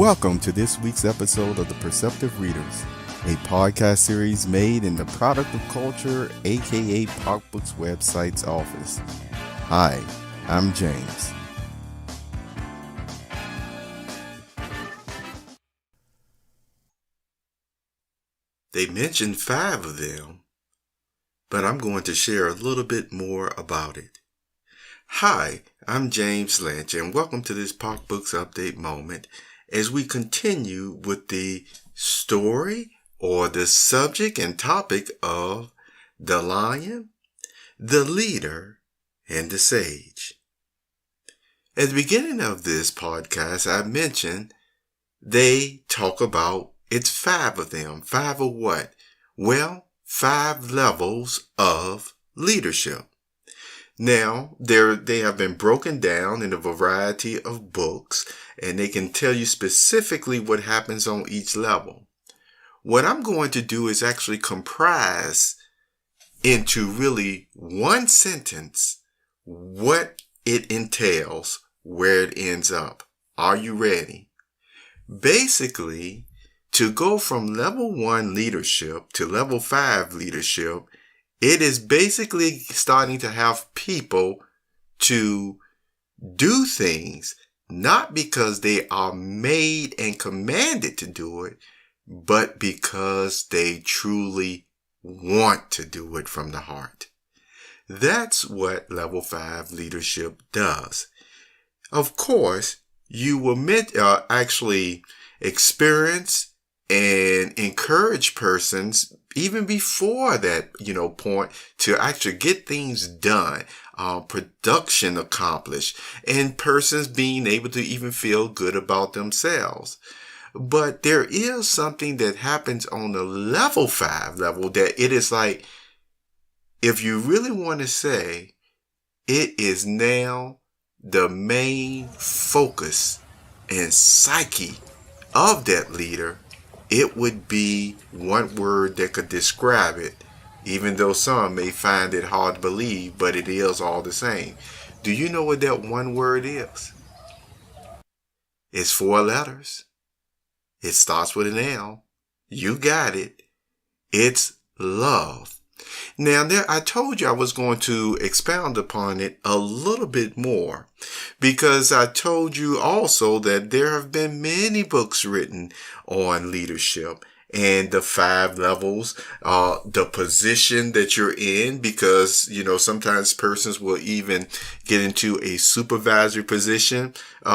Welcome to this week's episode of The Perceptive Readers, a podcast series made in the Product of Culture, aka PocBooks website's office. Hi, I'm James. They mentioned 5 of them, but I'm going to share a little bit more about it. Hi, I'm James Lynch, and welcome to this PocBooks update moment as we continue with the story or the subject and topic of the lion, the leader, and the sage. At the beginning of this podcast, I mentioned they talk about it's 5 of them. 5 of what? Well, 5 levels of leadership. Now, they have been broken down in a variety of books, and they can tell you specifically what happens on each level. What I'm going to do is actually comprise into really one sentence what it entails, where it ends up. Are you ready? Basically, to go from level 1 leadership to level 5 leadership, it is basically starting to have people to do things, not because they are made and commanded to do it, but because they truly want to do it from the heart. That's what level 5 leadership does. Of course, you will actually experience and encourage persons even before that, point to actually get things done, production accomplished, and persons being able to even feel good about themselves. But there is something that happens on the level 5 level that it is like, if you really want to say, it is now the main focus and psyche of that leader. It would be one word that could describe it, even though some may find it hard to believe, but it is all the same. Do you know what that one word is? It's 4 letters. It starts with an L. You got it. It's love. Now, I told you I was going to expound upon it a little bit more, because I told you also that there have been many books written on leadership and the 5 levels, the position that you're in, because, sometimes persons will even get into a supervisory position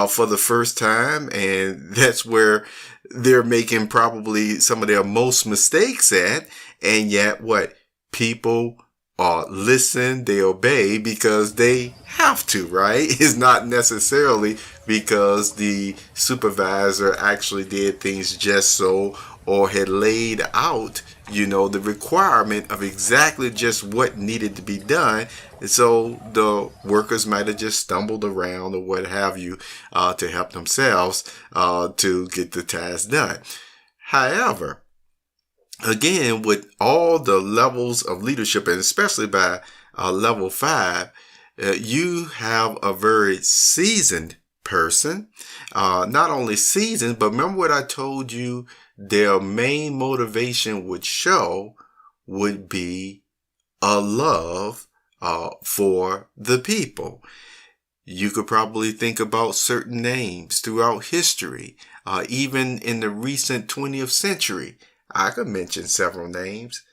for the first time, and that's where they're making probably some of their most mistakes at, and yet what? People listen, they obey because they have to, right? It's not necessarily because the supervisor actually did things just so, or had laid out, the requirement of exactly just what needed to be done. And so the workers might have just stumbled around or what have you to help themselves to get the task done. However, again, with all the levels of leadership, and especially by level 5, you have a very seasoned person. Not only seasoned, but remember what I told you, their main motivation would be a love for the people. You could probably think about certain names throughout history, even in the recent 20th century. I could mention several names.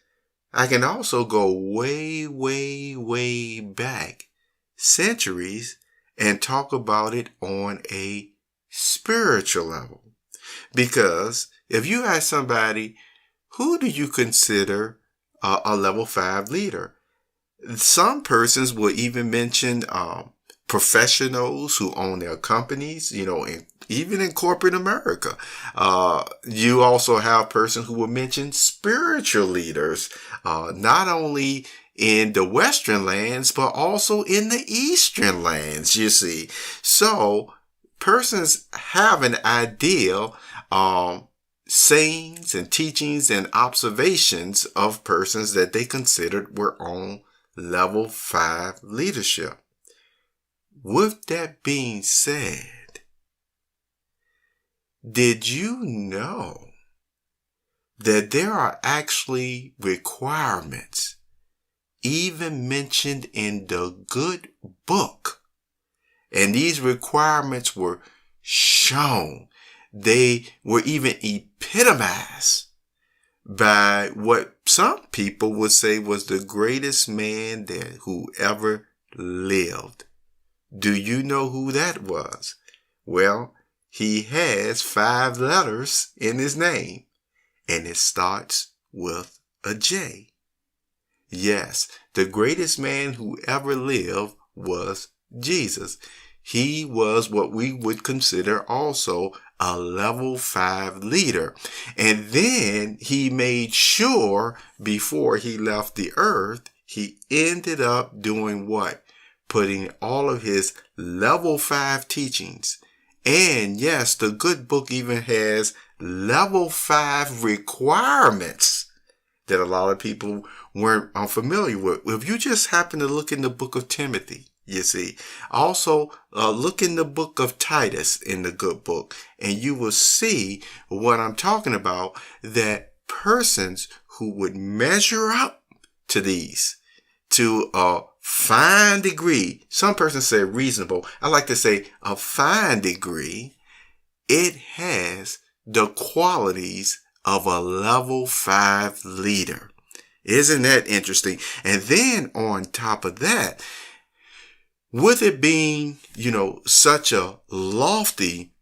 I can also go way, way, way back, centuries, and talk about it on a spiritual level. Because if you ask somebody, who do you consider a level 5 leader? Some persons will even mention professionals who own their companies, even in corporate America. You also have persons who will mention spiritual leaders, not only in the Western lands, but also in the Eastern lands, you see. So persons have an ideal, sayings and teachings and observations of persons that they considered were on level 5 leadership. With that being said, Did you know that there are actually requirements even mentioned in the good book? And these requirements were shown. They were even epitomized by what some people would say was the greatest man who ever lived. Do you know who that was? Well, he has 5 letters in his name, and it starts with a J. Yes, the greatest man who ever lived was Jesus. He was what we would consider also a level 5 leader. And then he made sure before he left the earth, he ended up doing what? Putting all of his level 5 teachings. And yes, the good book even has level 5 requirements that a lot of people weren't familiar with. If you just happen to look in the book of Timothy, you see, also look in the book of Titus in the good book, and you will see what I'm talking about, that persons who would measure up to these to a fine degree, some persons say reasonable, I like to say a fine degree, it has the qualities of a level 5 leader. Isn't that interesting? And then on top of that, with it being, such a lofty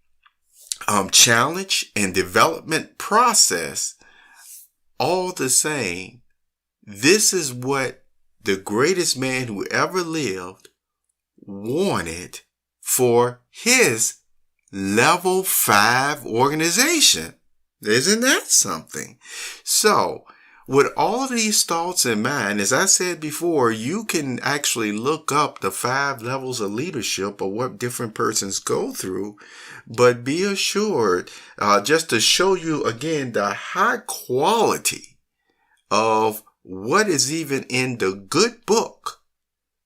challenge and development process, all the same, this is what the greatest man who ever lived wanted for his level 5 organization. Isn't that something? So, with all these thoughts in mind, as I said before, you can actually look up the 5 levels of leadership or what different persons go through. But be assured, just to show you again the high quality of what is even in the good book,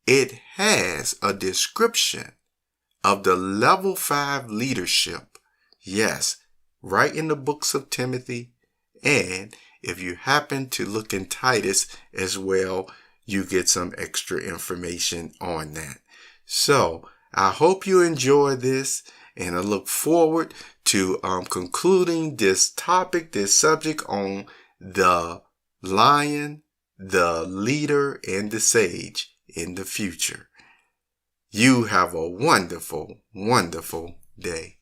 it has a description of the level 5 leadership. Yes, right in the books of Timothy, and if you happen to look in Titus as well, you get some extra information on that. So I hope you enjoy this, and I look forward to concluding this topic, this subject on the lion, the leader, and the sage in the future. You have a wonderful, wonderful day.